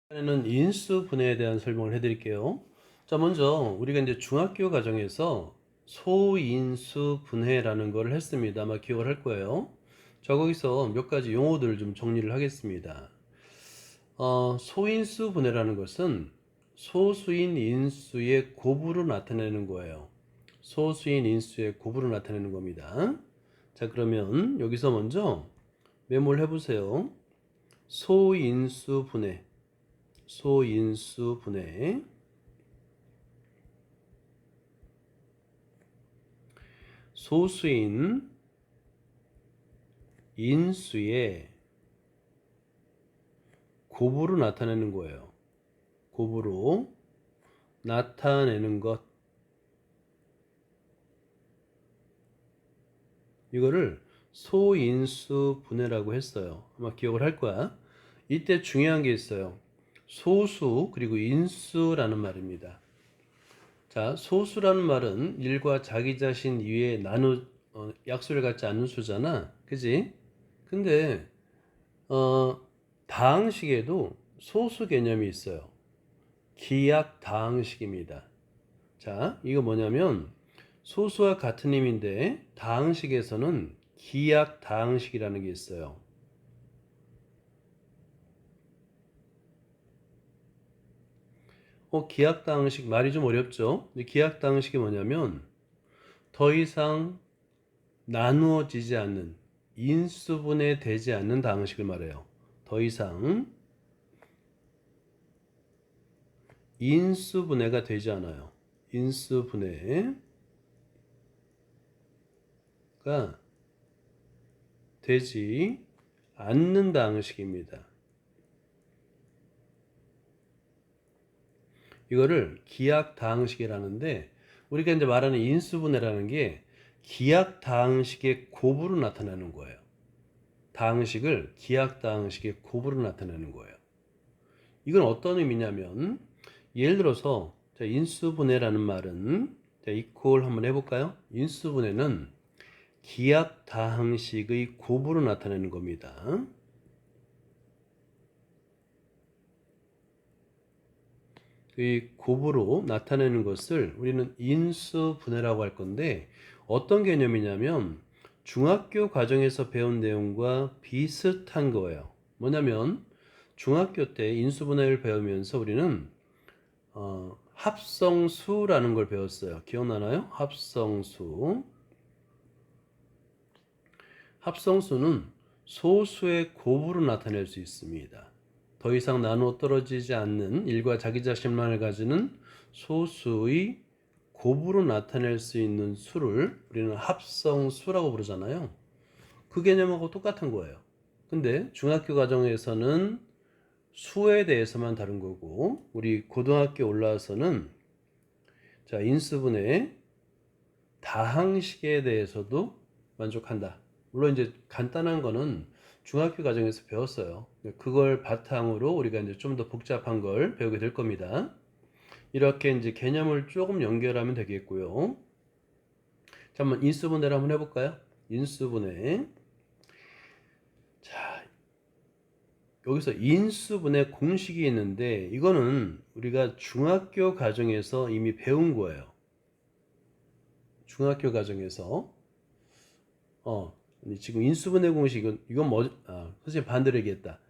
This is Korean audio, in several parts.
이번에는 인수 분해에 대한 설명을 해드릴게요. 자, 먼저 우리가 이제 중학교 과정에서 소인수 분해라는 걸 했습니다. 아마 기억을 할 거예요. 자, 거기서 몇 가지 용어들을 좀 정리를 하겠습니다. 소인수 분해라는 것은 소수인 인수의 곱으로 나타내는 거예요. 소수인 인수의 곱으로 나타내는 겁니다. 자, 그러면 여기서 먼저 메모를 해보세요. 소인수 분해. 소인수 분해. 소수인 인수의 곱으로 나타내는 거예요. 곱으로 나타내는 것. 이거를 소인수 분해라고 했어요. 아마 기억을 할 거야. 이때 중요한 게 있어요. 소수 그리고 인수라는 말입니다. 자, 소수라는 말은 일과 자기 자신 이외에 약수를 갖지 않는 수잖아. 그지? 근데 다항식에도 소수 개념이 있어요. 기약 다항식입니다. 자, 이거 뭐냐면 소수와 같은 힘인데 다항식에서는 기약 다항식이라는 게 있어요. 기약 다항식 말이 좀 어렵죠? 기약 다항식이 뭐냐면 더 이상 나누어지지 않는 인수분해 되지 않는 다항식을 말해요. 더 이상 인수분해가 되지 않아요. 인수분해가 되지 않는 다항식입니다. 이거를 기약 다항식이라는데 우리가 이제 말하는 인수분해라는 게 기약 다항식의 곱으로 나타나는 거예요. 다항식을 기약 다항식의 곱으로 나타내는 거예요. 이건 어떤 의미냐면 예를 들어서 인수분해라는 말은 이퀄 한번 해볼까요? 인수분해는 기약 다항식의 곱으로 나타내는 겁니다. 이 곱으로 나타내는 것을 우리는 인수분해라고 할 건데 어떤 개념이냐면 중학교 과정에서 배운 내용과 비슷한 거예요. 뭐냐면 중학교 때 인수분해를 배우면서 우리는 합성수라는 걸 배웠어요. 기억나나요? 합성수. 합성수는 소수의 곱으로 나타낼 수 있습니다. 더 이상 나누어 떨어지지 않는 일과 자기 자신만을 가지는 소수의 곱으로 나타낼 수 있는 수를 우리는 합성수라고 부르잖아요. 그 개념하고 똑같은 거예요. 근데 중학교 과정에서는 수에 대해서만 다룬 거고 우리 고등학교 올라와서는 인수분해 다항식에 대해서도 만족한다. 물론 이제 간단한 거는 중학교 과정에서 배웠어요. 그걸 바탕으로 우리가 이제 좀 더 복잡한 걸 배우게 될 겁니다. 이렇게 이제 개념을 조금 연결하면 되겠고요. 자, 한번 인수분해를 한번 해볼까요? 인수분해. 자, 여기서 인수분해 공식이 있는데 이거는 우리가 중학교 과정에서 이미 배운 거예요. 중학교 과정에서 지금 인수분해 공식은 이건 선생님 반대로 얘기했다.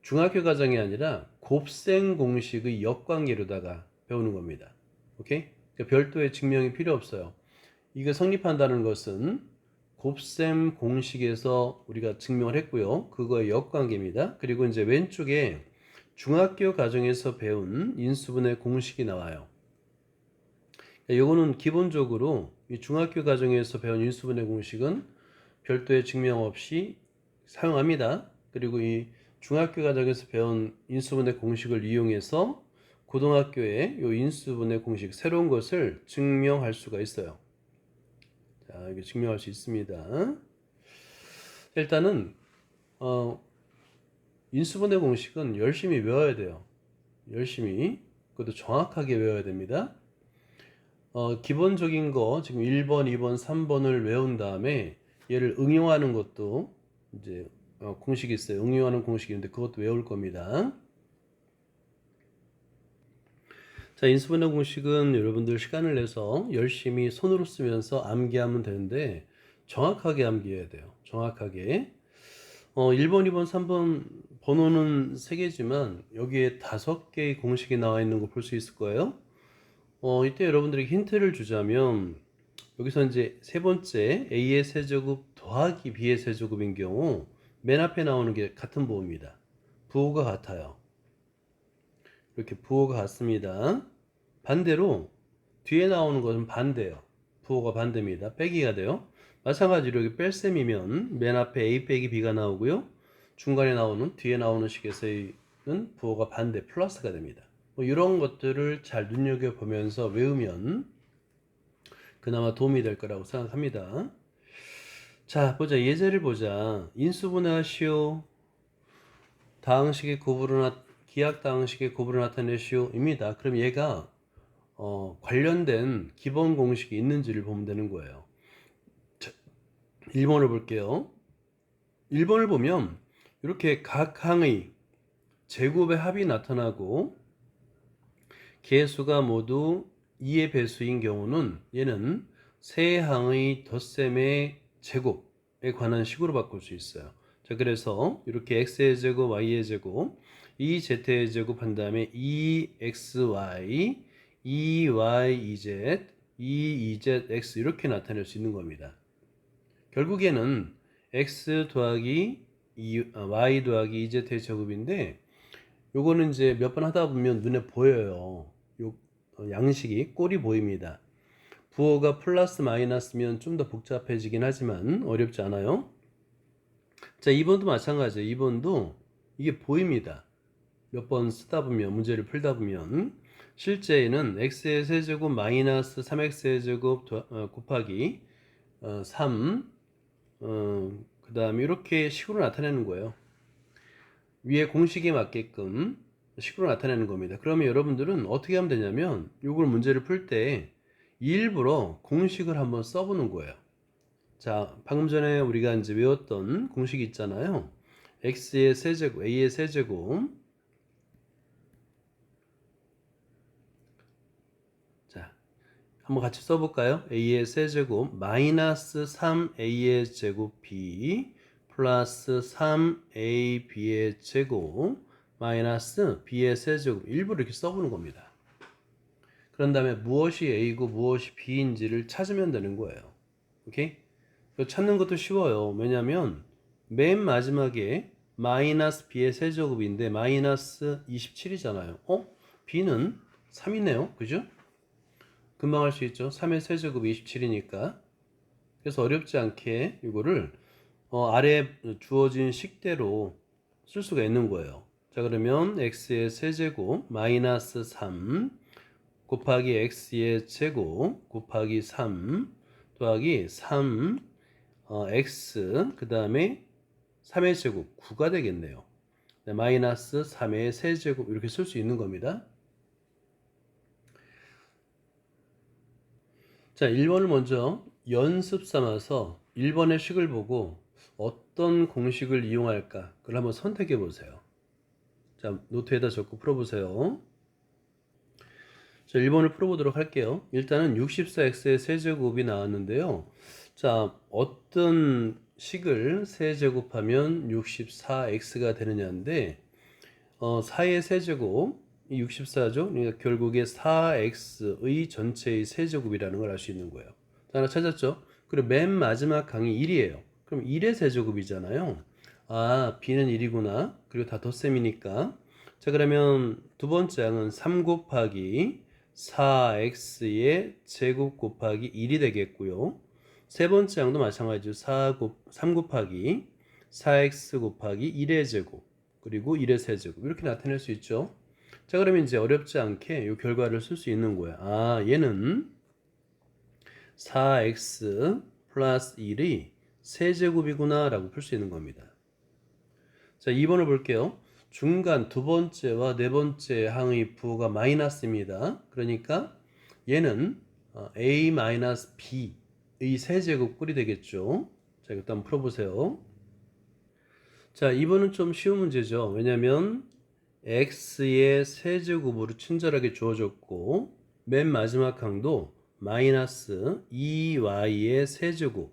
중학교 과정이 아니라 곱셈 공식의 역관계로다가 배우는 겁니다. 오케이? 그러니까 별도의 증명이 필요 없어요. 이거 성립한다는 것은 곱셈 공식에서 우리가 증명을 했고요. 그거의 역관계입니다. 그리고 이제 왼쪽에 중학교 과정에서 배운 인수분해 공식이 나와요. 이거는 기본적으로 이 중학교 과정에서 배운 인수분해 공식은 별도의 증명 없이 사용합니다. 그리고 이 중학교 과정에서 배운 인수분해 공식을 이용해서 고등학교에 이 인수분해 공식 새로운 것을 증명할 수가 있어요. 자, 이게 증명할 수 있습니다. 일단은 인수분해 공식은 열심히 외워야 돼요. 열심히, 그것도 정확하게 외워야 됩니다. 기본적인 거 지금 1번, 2번, 3번을 외운 다음에 얘를 응용하는 것도 이제 공식이 있어요. 응용하는 공식이 있는데 그것도 외울 겁니다. 자, 인수분해 공식은 여러분들 시간을 내서 열심히 손으로 쓰면서 암기하면 되는데 정확하게 암기해야 돼요. 정확하게. 1번, 2번, 3번 번호는 3개지만 여기에 5개의 공식이 나와 있는 거 볼 수 있을 거예요. 이때 여러분들에게 힌트를 주자면 여기서 이제 세 번째 A의 세제곱 더하기 B의 세제곱인 경우 맨 앞에 나오는 게 같은 부호입니다. 부호가 같아요. 이렇게 부호가 같습니다. 반대로 뒤에 나오는 것은 반대예요. 부호가 반대입니다. 빼기가 돼요. 마찬가지로 여기 뺄셈이면 맨 앞에 A 빼기 B가 나오고요. 중간에 나오는 뒤에 나오는 식에서는 부호가 반대 플러스가 됩니다. 뭐 이런 것들을 잘 눈여겨보면서 외우면 그나마 도움이 될 거라고 생각합니다. 자, 보자. 예제를 보자. 인수분해하시오. 다항식의 곱으로 기하 다항식의 곱으로 나타내시오입니다. 그럼 얘가 관련된 기본 공식이 있는지를 보면 되는 거예요. 자, 1번을 볼게요. 1번을 보면 이렇게 각 항의 제곱의 합이 나타나고 개수가 모두 2의 배수인 경우는 얘는 세 항의 덧셈의 제곱에 관한 식으로 바꿀 수 있어요. 자, 그래서 이렇게 x의 제곱, y의 제곱, 2z의 제곱 한 다음에 2xy, 2yz, 2zx 이렇게 나타낼 수 있는 겁니다. 결국에는 x 더하기 y 더하기 2z의 제곱인데 요거는 이제 몇 번 하다 보면 눈에 보여요. 요 양식이 꼴이 보입니다. 부호가 플러스 마이너스면 좀 더 복잡해지긴 하지만 어렵지 않아요. 자, 2번도 마찬가지예요. 2번도 이게 보입니다. 몇 번 쓰다 보면 문제를 풀다 보면 실제에는 x의 세제곱 마이너스 3x의 제곱 곱하기 3 그 다음에 이렇게 식으로 나타내는 거예요. 위에 공식에 맞게끔 식으로 나타내는 겁니다. 그러면 여러분들은 어떻게 하면 되냐면 이걸 문제를 풀 때 일부러 공식을 한번 써보는 거예요. 자, 방금 전에 우리가 이제 외웠던 공식이 있잖아요. x의 세제곱, a의 세제곱. 자, 한번 같이 써볼까요? a의 세제곱 마이너스 3a의 제곱 b 플러스 3ab의 제곱 마이너스 b의 세제곱 일부러 이렇게 써보는 겁니다. 그런 다음에 무엇이 a고 무엇이 b인지를 찾으면 되는 거예요. 오케이? 찾는 것도 쉬워요. 왜냐하면 맨 마지막에 마이너스 b의 세제곱인데 마이너스 27이잖아요. b는 3이네요. 그죠? 금방 할 수 있죠. 3의 세제곱이 27이니까. 그래서 어렵지 않게 이거를 아래 주어진 식대로 쓸 수가 있는 거예요. 자, 그러면 x의 세제곱 마이너스 3 곱하기 x의 제곱 곱하기 3 더하기 3 x 그 다음에 3의 제곱 9가 되겠네요. 네, 마이너스 3의 세제곱 이렇게 쓸 수 있는 겁니다. 자, 1번을 먼저 연습 삼아서 1번의 식을 보고 어떤 공식을 이용할까 그걸 한번 선택해 보세요. 자, 노트에다 적고 풀어보세요. 자, 1번을 풀어보도록 할게요. 일단은 64x의 세제곱이 나왔는데요. 자, 어떤 식을 세제곱하면 64x가 되느냐인데 4의 세제곱 이 64죠. 그러니까 결국에 4x의 전체의 세제곱이라는 걸 알 수 있는 거예요. 자, 하나 찾았죠? 그리고 맨 마지막 항이 1이에요. 그럼 1의 세제곱이잖아요. 아, b는 1이구나. 그리고 다 덧셈이니까. 자, 그러면 두 번째 항은 3 곱하기 4x의 제곱 곱하기 1이 되겠고요. 세 번째 항도 마찬가지죠. 3 곱하기 4x 곱하기 1의 제곱 그리고 1의 세제곱 이렇게 나타낼 수 있죠. 자, 그러면 이제 어렵지 않게 이 결과를 쓸 수 있는 거야. 아, 얘는 4x 플러스 1이 세제곱이구나 라고 풀 수 있는 겁니다. 자, 2번을 볼게요. 중간 두 번째와 네 번째 항의 부호가 마이너스입니다. 그러니까 얘는 a 마이너스 b의 세제곱 꼴이 되겠죠. 자, 이것도 한번 풀어보세요. 자, 2번은 좀 쉬운 문제죠. 왜냐면 x의 세제곱으로 친절하게 주어졌고 맨 마지막 항도 마이너스 2y의 세제곱.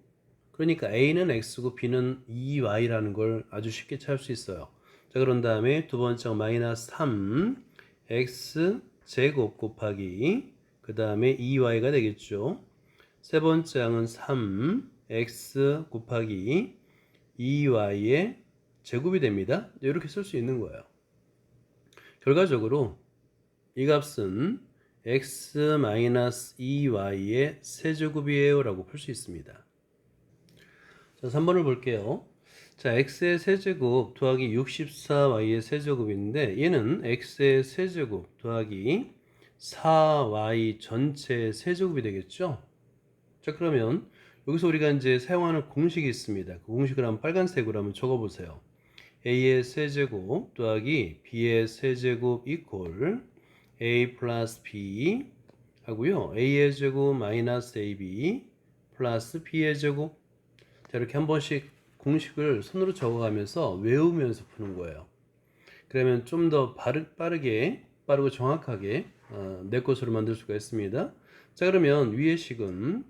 그러니까 a는 x고 b는 2y라는 걸 아주 쉽게 찾을 수 있어요. 자, 그런 다음에 두 번째 마이너스 3 x 제곱 곱하기 그 다음에 2y가 되겠죠. 세 번째 항은 3 x 곱하기 2y의 제곱이 됩니다. 이렇게 쓸 수 있는 거예요. 결과적으로 이 값은 x-2y의 세제곱이에요 라고 풀 수 있습니다. 자, 3번을 볼게요. 자, x의 세제곱 더하기 64y의 세제곱인데 얘는 x의 세제곱 더하기 4y 전체의 세제곱이 되겠죠. 자, 그러면 여기서 우리가 이제 사용하는 공식이 있습니다. 그 공식을 한번 빨간색으로 한번 적어보세요. a의 세제곱 더하기 b의 세제곱 이퀄 a 플러스 b 하고요. a의 제곱 마이너스 ab 플러스 b의 제곱. 자, 이렇게 한 번씩 공식을 손으로 적어가면서 외우면서 푸는 거예요. 그러면 좀 더 빠르고 정확하게 내 것으로 만들 수가 있습니다. 자, 그러면 위의 식은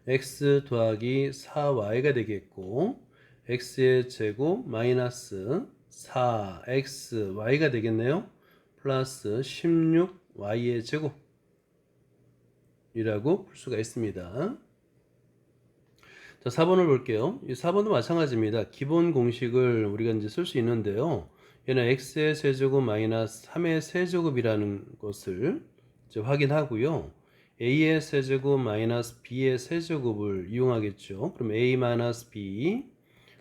x 더하기 4y가 되겠고 x의 제곱 마이너스 4xy가 되겠네요. 플러스 16y의 제곱이라고 풀 수가 있습니다. 자, 4번을 볼게요. 이 4번도 마찬가지입니다. 기본 공식을 우리가 이제 쓸 수 있는데요. 얘는 x의 세제곱 마이너스 3의 세제곱이라는 것을 이제 확인하고요. a의 세제곱 마이너스 b의 세제곱을 이용하겠죠. 그럼 a 마이너스 b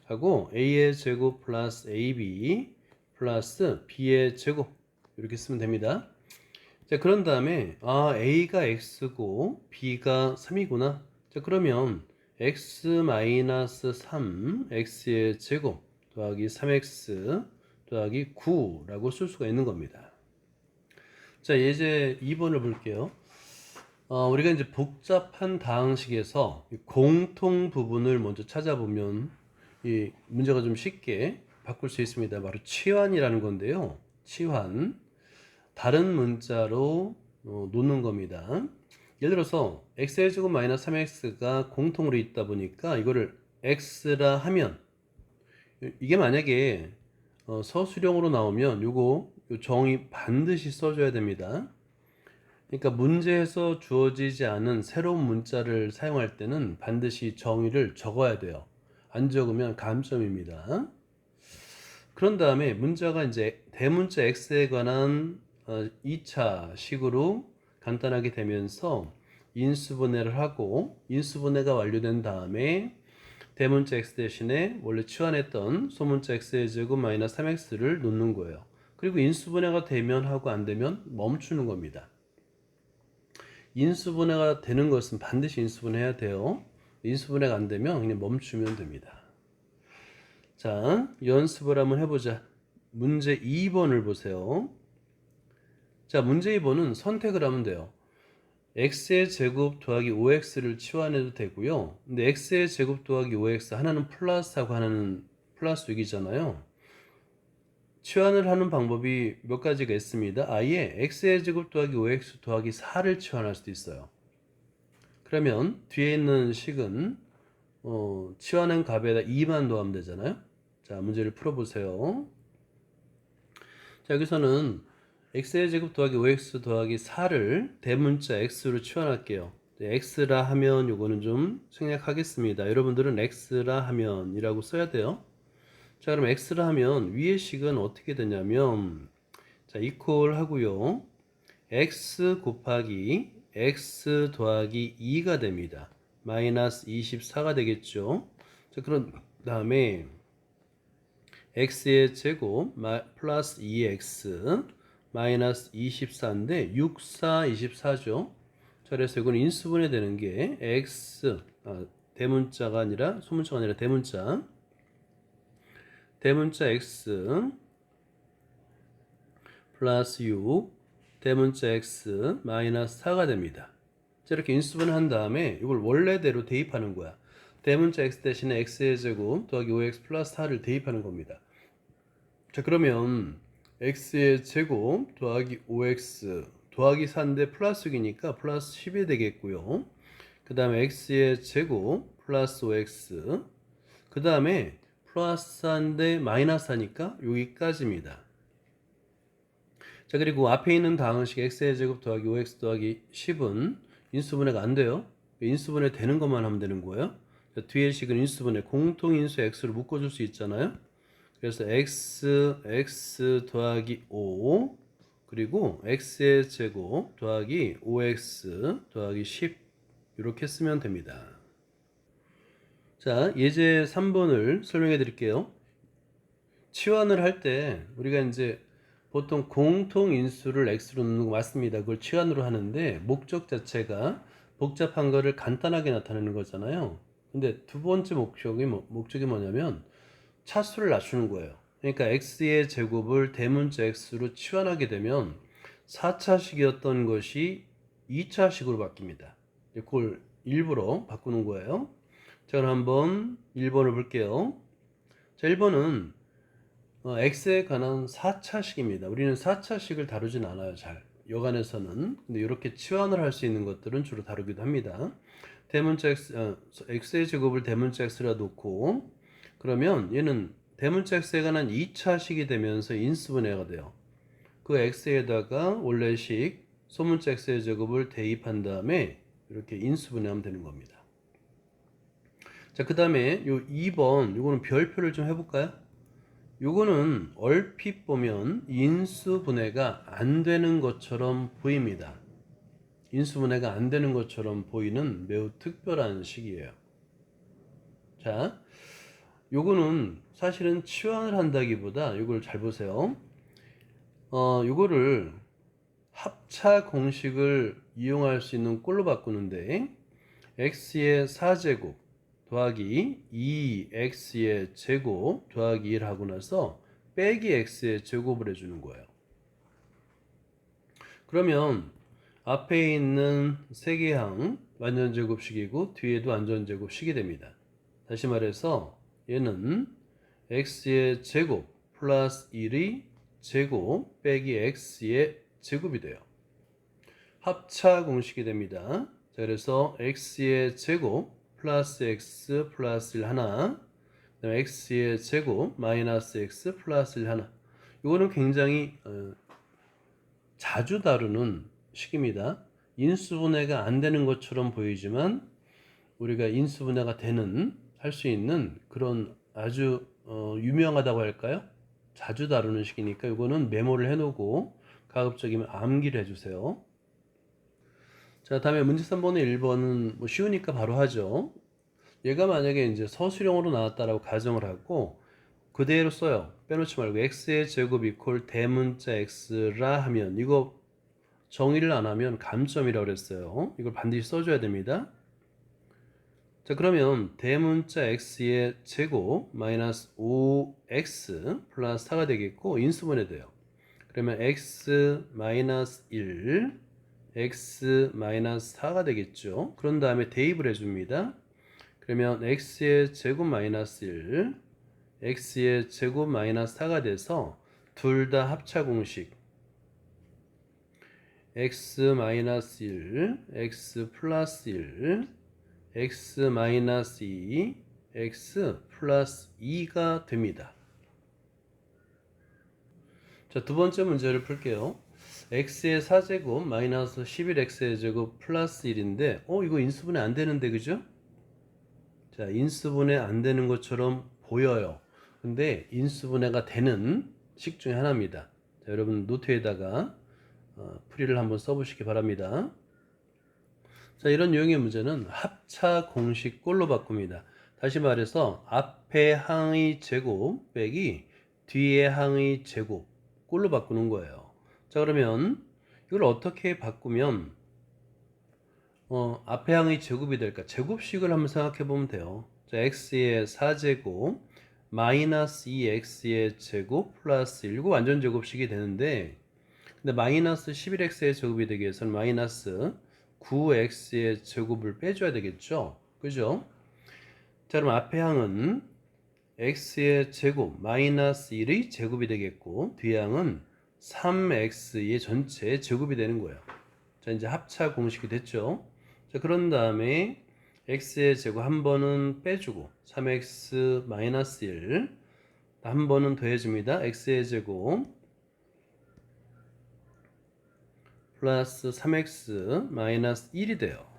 하고 a의 제곱 플러스 ab 플러스 b의 제곱 이렇게 쓰면 됩니다. 자, 그런 다음에 a가 x고 b가 3이구나. 자, 그러면 x 마이너스 3 x의 제곱 더하기 3x 더하기 9라고 쓸 수가 있는 겁니다. 자, 이제 2번을 볼게요. 우리가 이제 복잡한 다항식에서 공통 부분을 먼저 찾아보면 이 문제가 좀 쉽게 바꿀 수 있습니다. 바로 치환이라는 건데요. 치환, 다른 문자로 놓는 겁니다. 예를 들어서 x의 제곱 마이너스 3x가 공통으로 있다 보니까 이거를 x라 하면 이게 만약에 서술형으로 나오면 요거 정의 반드시 써줘야 됩니다. 그러니까 문제에서 주어지지 않은 새로운 문자를 사용할 때는 반드시 정의를 적어야 돼요. 안 적으면 감점입니다. 그런 다음에 문자가 이제 대문자 x에 관한 2차 식으로 간단하게 되면서 인수분해를 하고 인수분해가 완료된 다음에 대문자 x 대신에 원래 치환했던 소문자 x의 제곱 마이너스 3x를 놓는 거예요. 그리고 인수분해가 되면 하고 안 되면 멈추는 겁니다. 인수분해가 되는 것은 반드시 인수분해해야 돼요. 인수분해가 안 되면 그냥 멈추면 됩니다. 자, 연습을 한번 해보자. 문제 2번을 보세요. 자, 문제 2번은 선택을 하면 돼요. x의 제곱 더하기 5x를 치환해도 되고요. 근데 x의 제곱 더하기 5x 하나는 플러스하고 하나는 플러스 6이잖아요. 치환을 하는 방법이 몇 가지가 있습니다. 아예 x의 제곱 더하기 5x 더하기 4를 치환할 수도 있어요. 그러면 뒤에 있는 식은 치환한 값에다 2만 더하면 되잖아요. 자, 문제를 풀어보세요. 자, 여기서는 x의 제곱 더하기 5x 더하기 4를 대문자 x로 치환할게요. x라 하면 요거는 좀 생략하겠습니다. 여러분들은 x라 하면 이라고 써야 돼요. 자, 그럼 x라 하면 위의 식은 어떻게 되냐면 자, 이퀄 하고요. x 곱하기 x 더하기 2가 됩니다. 마이너스 24가 되겠죠. 자, 그런 다음에 x의 제곱 플러스 2x 마이너스 24인데 6, 4, 24죠. 자, 그래서 이건 인수분해 되는 게 x 대문자가 아니라 소문자가 아니라 대문자 x 플러스 6 대문자 x 마이너스 4가 됩니다. 자, 이렇게 인수분해 한 다음에 이걸 원래대로 대입하는 거야. 대문자 x 대신에 x의 제곱 더하기 5x 플러스 4를 대입하는 겁니다. 자, 그러면 x의 제곱 더하기 5x 더하기 4인데 플러스 6이니까 플러스 10이 되겠고요. 그 다음에 x의 제곱 플러스 5x 그 다음에 플러스 4인데 마이너스 하니까 여기까지입니다. 자, 그리고 앞에 있는 다항식 x의 제곱 더하기 5x 더하기 10은 인수분해가 안 돼요. 인수분해 되는 것만 하면 되는 거예요. 자, 뒤에 식은 인수분해 공통인수 x로 묶어줄 수 있잖아요. 그래서 x 더하기 5 그리고 x의 제곱 더하기 5x 더하기 10 이렇게 쓰면 됩니다. 자, 예제 3번을 설명해 드릴게요. 치환을 할 때 우리가 이제 보통 공통인수를 x로 넣는 거 맞습니다. 그걸 치환으로 하는데 목적 자체가 복잡한 거를 간단하게 나타내는 거잖아요. 근데 두 번째 목적이 뭐냐면 차수를 낮추는 거예요. 그러니까 x의 제곱을 대문자 x로 치환하게 되면 4차식이었던 것이 2차식으로 바뀝니다. 그걸 일부러 바꾸는 거예요. 자, 그럼 한번 1번을 볼게요. 자, 1번은 x에 관한 4차식입니다. 우리는 4차식을 다루진 않아요, 잘. 여간에서는. 근데 이렇게 치환을 할 수 있는 것들은 주로 다루기도 합니다. 대문자 x의 제곱을 대문자 x라 놓고 그러면 얘는 대문자 x에 관한 2차식이 되면서 인수분해가 돼요. 그 x에다가 원래식 소문자 x의 제곱을 대입한 다음에 이렇게 인수분해하면 되는 겁니다. 자, 그 다음에 요 2번 요거는 별표를 좀 해볼까요? 요거는 얼핏 보면 인수분해가 안 되는 것처럼 보입니다. 인수분해가 안 되는 것처럼 보이는 매우 특별한 식이에요. 자, 요거는 사실은 치환을 한다기보다 요걸 잘 보세요. 요거를 합차 공식을 이용할 수 있는 꼴로 바꾸는데 x의 4제곱 더하기 2x의 제곱 더하기 1 하고 나서 빼기 x의 제곱을 해주는 거예요. 그러면 앞에 있는 세 개 항 완전제곱식이고 뒤에도 완전제곱식이 됩니다. 다시 말해서 얘는 x의 제곱 플러스 1의 제곱 빼기 x의 제곱이 돼요. 합차 공식이 됩니다. 자, 그래서 x의 제곱 플러스 x 플러스 1 하나, 그다음에 x의 제곱 마이너스 x 플러스 1 하나. 이거는 굉장히 자주 다루는 식입니다. 인수분해가 안 되는 것처럼 보이지만 우리가 인수분해가 되는 할 수 있는 그런 아주 유명하다고 할까요? 자주 다루는 식이니까 이거는 메모를 해놓고 가급적이면 암기를 해주세요. 자, 다음에 문제 3번의 1번은 뭐 쉬우니까 바로 하죠. 얘가 만약에 이제 서술형으로 나왔다라고 가정을 하고 그대로 써요. 빼놓지 말고 x의 제곱 이퀄 대문자 x라 하면 이거 정의를 안 하면 감점이라고 그랬어요. 이걸 반드시 써줘야 됩니다. 자, 그러면 대문자 x의 제곱 마이너스 5x 플러스 4가 되겠고 인수분해 돼요. 그러면 x 마이너스 1 x 마이너스 4가 되겠죠. 그런 다음에 대입을 해줍니다. 그러면 x의 제곱 마이너스 1 x의 제곱 마이너스 4가 돼서 둘 다 합차 공식 x 마이너스 1 x 플러스 1 x 마이너스 2 x 플러스 2가 됩니다. 자, 두 번째 문제를 풀게요. x의 4제곱 마이너스 11x의 제곱 플러스 1인데 이거 인수분해 안 되는데 그죠? 자, 인수분해 안 되는 것처럼 보여요. 근데 인수분해가 되는 식 중에 하나입니다. 자, 여러분 노트에다가 풀이를 한번 써보시기 바랍니다. 자, 이런 유형의 문제는 합차 공식 꼴로 바꿉니다. 다시 말해서 앞에 항의 제곱 빼기 뒤에 항의 제곱 꼴로 바꾸는 거예요. 자, 그러면 이걸 어떻게 바꾸면 앞에 항의 제곱이 될까? 제곱식을 한번 생각해 보면 돼요. 자, x의 4제곱 마이너스 2x의 제곱 플러스 1 이거 완전 제곱식이 되는데 근데 마이너스 11x의 제곱이 되기 위해서는 마이너스 9x의 제곱을 빼줘야 되겠죠? 그죠? 자, 그럼 앞에 항은 x의 제곱 마이너스 1의 제곱이 되겠고 뒤에 항은 3x의 전체 제곱이 되는 거예요. 자, 이제 합차 공식이 됐죠. 자, 그런 다음에 x의 제곱 한 번은 빼주고 3x 마이너스 1, 한 번은 더해줍니다. x의 제곱 플러스 3x 마이너스 1이 돼요.